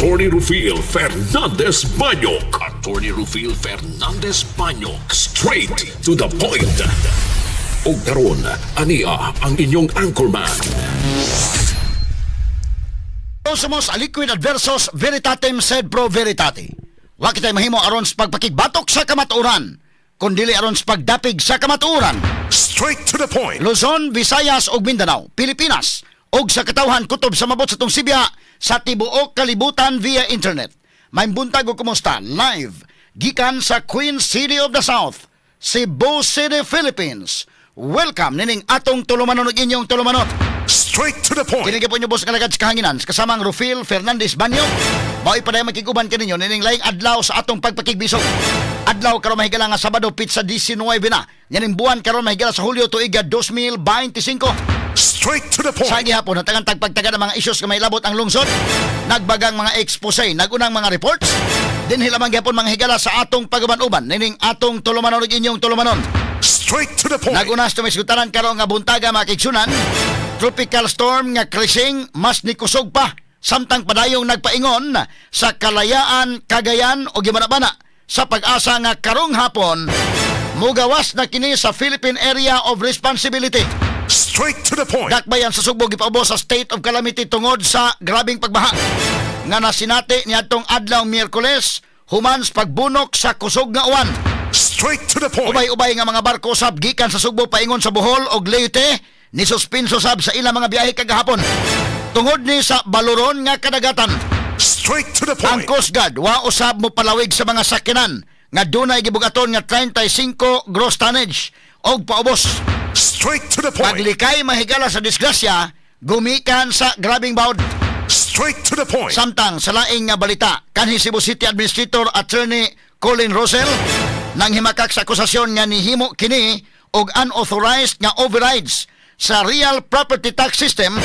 Attorney Rufil Fernandez Banyok. Attorney Rufil Fernandez Banyok. Straight to the point. O karon, ania ang inyong anchorman. Somos aliquid adversos veritatem sed pro veritate. Wa kitay mahimo aron sa pagpakigbatok sa kamatuoran, kundili aron sa pagdapig sa kamatuoran. Straight to the point. Luzon, Visayas ug Mindanao, Pilipinas ug sa katawhan kutob sa mabot sa tong Sibya sa tibuok kalibutan via internet. May buntag o kumusta live gikan sa Queen City of the South, Cebu City, Philippines. Welcome nining atong tulumanon ug inyong tulumanot. Straight to the point. Kinigay po niyo boss kalagad sa kahanginan kasamang Rufil Fernandez Banyo. Baoy pa dayon makiguban kaninyo nining laing adlaw sa atong pagpakigbisog. Adlaw karon mahigala nga Sabado pizza 19 na. Yaning buwan karon mahigala sa Hulyo tuiga 2025. Straight to the point. Sa gihapon natagang tagpagtaga ng mga issues nga may labot ang lungsod. Nagbagang mga expose, nagunang mga reports. Dinhi lamang gihapon mga higala sa atong pagaban-uban nining atong tulumanon ug inyong tulumanon. Straight to the point. Nagunas tumisgutanan karon nga buntaga makigsunan. Tropical storm nga Krising mas nikusog pa samtang padayong nagpaingon sa Kalayaan, Cagayan o Gimanabana sa pag-asa nga karong hapon mugawas na kini sa Philippine Area of Responsibility. Straight to the point. Dakbayan sa Sugbo gipaubos sa state of calamity tungod sa grabing pagbaha nga nasinati niadtong adlaw Miyerkules human sa pagbunok sa kusog nga uwan. Straight to the point. Ubay-ubay nga mga barko sab gikan sa Sugbo paingon sa Bohol og Leyte ni suspenso sab sa ilang mga biyahe kagahapon tungod ni sa baluron nga kadagatan. Straight to the Ang point. Coast Guard wa usab mo palawig sa mga sakyanan nga dunay gibugaton nga 35 gross tonnage og paubos. Straight to the point. Paglikay mahigala sa disgrasya gumikan sa grabing bawd. Straight to the point. Samtang sa laing nga balita kanhi Cebu City Administrator Attorney Colin Rosell nang himakak sa akusasyon nga nihimo kini og unauthorized nga overrides sa real property tax system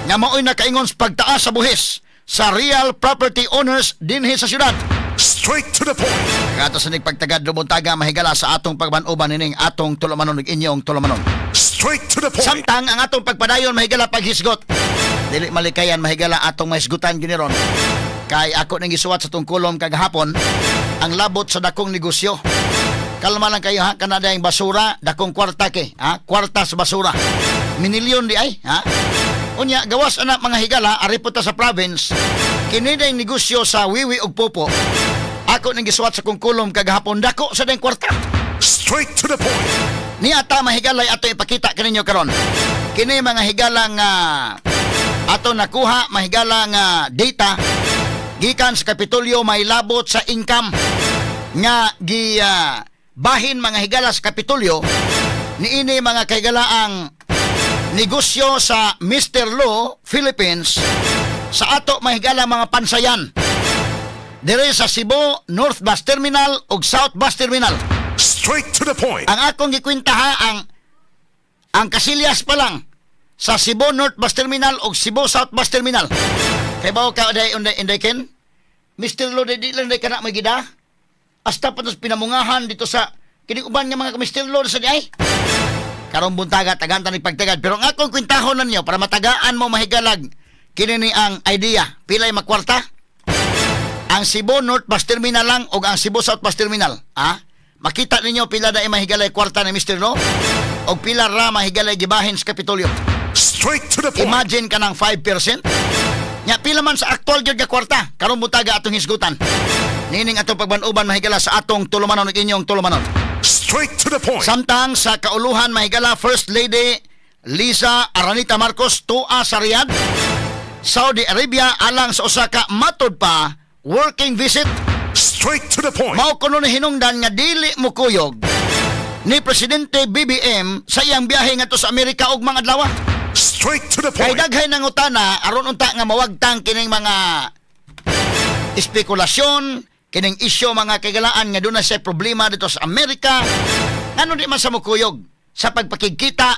nga mao'y nakaingon sa pagtaas sa buhis sa real property owners dinhi sa syudad. Straight to the point. Kato sa nagpagtagad lubuntaga mahigala sa atong pagbanuban nining atong tulumanon ug inyong tulumanon. Straight to the point. Samtang ang atong pagpadayon mahigala paghisgot. Dili malikayan mahigala atong mahisgutan giniron. Kay ako nang gisuwat sa tungkulom kagahapon ang labot sa dakong negosyo. Kalma lang kayo ha, kanada yung basura, dakong kwarta ke, ha? Kwarta sa basura. Minilyon di ay, ha? Unya, gawas anak mga higala, ariputa sa province, kinida yung negosyo sa Wiwi ug Popo. Ako nang gisuwat sa kungkulom kagahapon, dako sa dayong kwarta. Straight to the point. Ni ata mahigalay ato ipakita kaninyo karon. Kini mga higalang ato nakuha mahigalang data gikan sa Kapitolyo may labot sa income nga bahin mga higala sa Kapitolyo niini mga kahigalaang negosyo sa Mr. Law Philippines sa ato mahigala mga pansayan dire sa Cebu North Bus Terminal ug South Bus Terminal. Straight to the point. Ang akong gikwenta ha ang kasilyas pa lang sa Cebu North Bus Terminal ug Cebu South Bus Terminal. Kay bao ka unday ken Mr. Lo di lang day kana magida. Hasta pa pinamungahan dito sa kini uban nga mga Mr. Lo sa di ay. Karong buntaga tagantan ni pagtagad pero ang akong kwentahon ninyo para matagaan mo mahigalag kini ni ang idea pilay makwarta. Ang Cebu North Bus Terminal lang ug ang Cebu South Bus Terminal. Ha? Makita ninyo pila na mahigalay kwarta ni Mr. Lo o pila ra mahigalay gibahin sa Kapitolyo. Straight to the point. Imagine ka ng 5%. Nya pila man sa actual gyud nga kwarta karon butaga atong hisgutan. Nining atong pagbanuban mahigala sa atong tulumanon ug inyong tulumanon. Straight to the point. Samtang sa kauluhan mahigala First Lady Liza Aranita Marcos tua sa Riyadh, Saudi Arabia alang sa Osaka matud pa working visit. Straight to the point. Mao kuno ni hinungdan nga dili mo kuyog ni Presidente BBM sa iyang biyahe ngadto sa Amerika og mga adlaw. Straight to the Kay point. daghay nang utana aron unta nga mawagtang kining mga espekulasyon, kining isyu mga kagalaan nga dunay say problema dito sa Amerika. Ano di man sa mukuyog sa pagpakigkita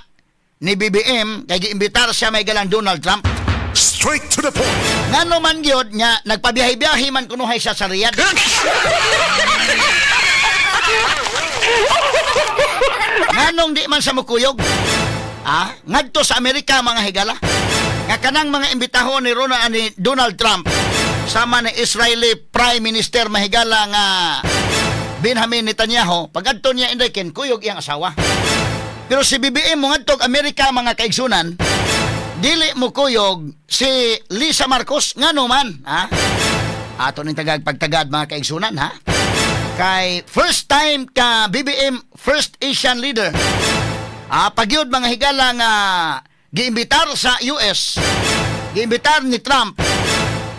ni BBM kay giimbitar siya may galang Donald Trump. Straight to the point. Ngano man gyud nya nagpabiyahe-biyahe man kunuhay siya sa Riyadh. Nganong di man sa mukuyog? Ngadto sa Amerika mga higala. Nga kanang mga imbitahon ni Donald Trump sama ni Israeli Prime Minister mahigala nga Benjamin Netanyahu, pag-adto niya inday ken kuyog iyang asawa. Pero si BBM mo ngadtog Amerika mga kaigsunan, dili mo kuyog si Lisa Marcos ngano man, ha? Ato ning tagag pagtagad mga kaigsunan, ha? Kay first time ka BBM first Asian leader. Pagyud mga higala nga giimbitar sa US, giimbitar ni Trump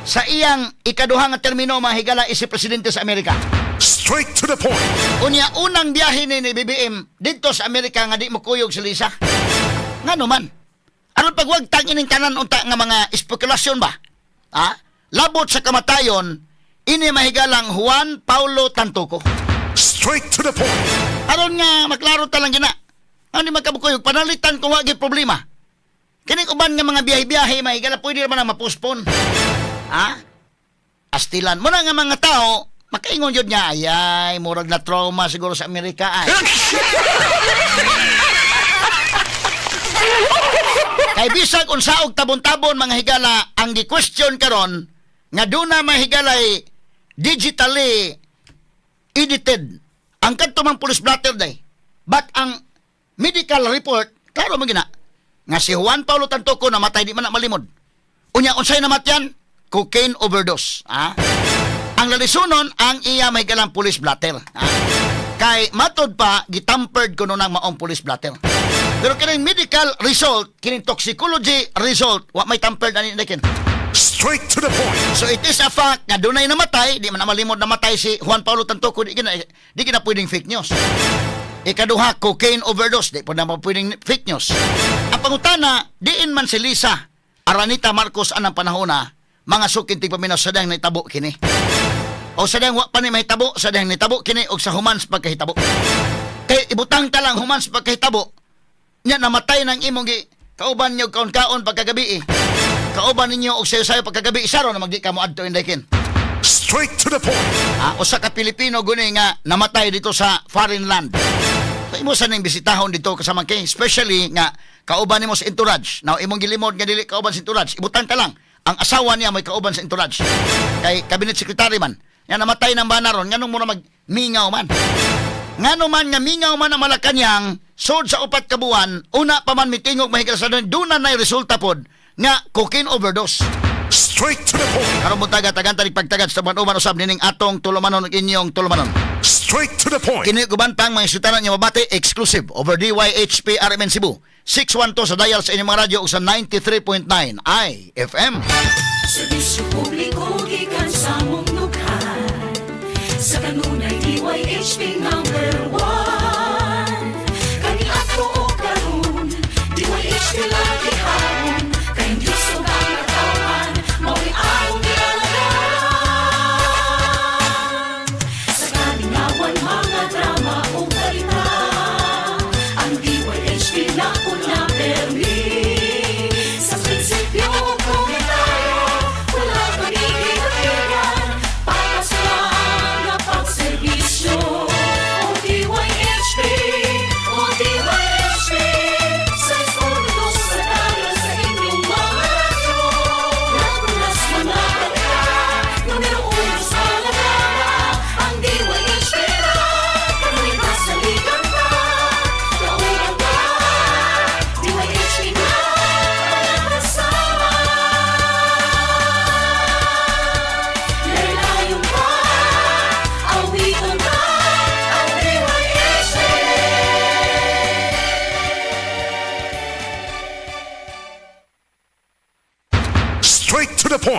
sa iyang ikaduha nga termino mga higala isip presidente sa Amerika. Straight to the point. Unya unang biyahe ni BBM dito sa Amerika nga di mo kuyog si Lisa. Ngano man? Aron pagwagtang ining tanan unta nga mga espekulasyon ba? Labot sa kamatayon ini mahigalang Juan Paulo Tantuco. Straight to the point. Aron nga maklaro ta lang gina. Ano di magkabukuyog panalitan kung wagi problema. Kini uban nga mga biyahe-biyahe mahigala pwede naman na mapospon. Astilan mo na nga mga tao makaingon yun niya, ayay, murag na trauma siguro sa Amerika, ay. Kay bisag unsaog tabon-tabon mga higala, ang gi-question karon nga doon na mahigalay digitally edited ang kantumang police blotter day. But ang medical report, klaro mo gina, nga si Juan Paulo Tantuco namatay di man na malimod. Unya, unsay namatyan? Cocaine overdose. Ang lalisunon ang iya may galang police blatter. Kay matod pa gitampered kuno nang maong police blatter. Pero kining medical result, kining toxicology result, wa may tampered ani dakin. Straight to the point. So it is a fact nga dunay namatay, di man na malimod namatay si Juan Paulo Tantuco, di kina pwedeng fake news. Ikaduha, cocaine overdose, di po na pwedeng fake news. Ang pangutana, diin man si Lisa Aranita Marcos anang panahona, mga sukintig paminaw sadang naitabo kini. O sadang wa pa ni mahitabo, sadang naitabo kini og sa humans pagkahitabo. Kay ibutang ta lang humans pagkahitabo. Nya namatay nang imong kauban niyo kaon-kaon pagkagabi. Kauban ninyo og sayo-sayo pagkagabi isaro na magdi ka mo adto inday Straight to the point. Usa ka Pilipino guni nga namatay dito sa foreign land. So imo sa ning bisitahon dito kasama kay, especially nga kauban nimo sa entourage. Now imong gilimod nga dili kauban sa entourage, ibutang ta lang. Ang asawa niya may kauban sa entourage. Kay cabinet secretary man. Nga namatay ng banaron, nganong mo na magmingaw man. Ngano man nga mingaw man ang Malacañang, sod sa 4 ka buwan, una pa man mitingog mahigala sa doon na resulta pod nga cocaine overdose. Straight to the point. Karon mo taga-tagan tani pagtagad sa banuman usab nining atong tulumanon ug inyong tulumanon. Straight to the point. Kini gubantang mga sutanan niya mabati exclusive over DYHP RMN Cebu. 612 sa dial sa inyong mga radyo ug sa 93.9 IFM. Serbisyo publiko gikan sa mong lukhan. Sa kanunay DYHP number 1. Kani ato o karon DYHP lagi haron. Kayong Diyos o ang natawan mao'y akong nilalagan. Sa kalingawan mga drama o balita, ang DYHP na una permi. Sa prinsipyo komentaryo, wala panigid-igan, papasalan na pagserbisyo. O DYHP, sa iskolos sa dalas sa inyong mga radyo. Nagulas mga balita, numero 1 sa lagana, ang DYHP na, kanunay sa ligang ka, kaulang ka, DYHP na, mga kasama. Laylayon ka, awitan ka, ang DYHP. Straight to the point.